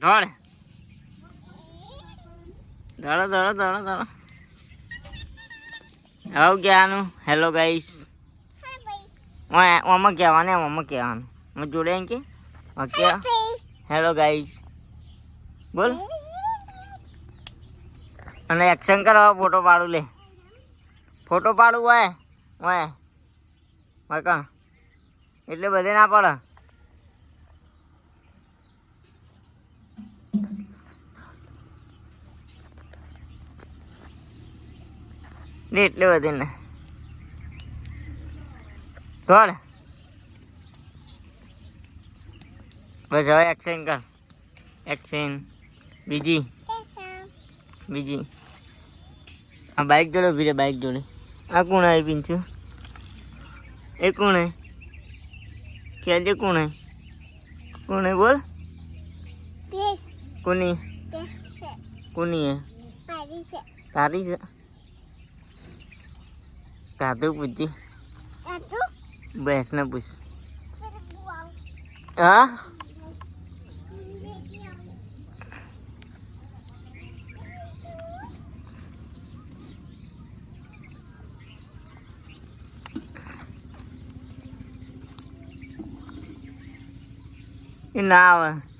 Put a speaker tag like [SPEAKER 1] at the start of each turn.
[SPEAKER 1] દોડ દોડો દોડો દોડો દોડો આવું કહેવાનું હેલો ગાઈસ આમાં કહેવાનું આમાં કહેવાનું હું જોડે એમ કે ઓકે હેલો ગાઈસ બોલ અને એક્શન કરવા ફોટો પાડું લે ફોટો પાડું હોય હોય કણ એટલે બધે ના પડે ને એટલે બધે ને દોડ બસ હવે એક્શન કર એક્શન બીજી બીજી આ બાઇક જોડે ઉભી રે બાઇક જોડે આ કોણ આવી પીંચું એ કોણ હે કહેજે કોણ હે બોલ કોની કોની હે તારી છે કાધું પૂછી ભેંસને પૂછ હા એ ના આવે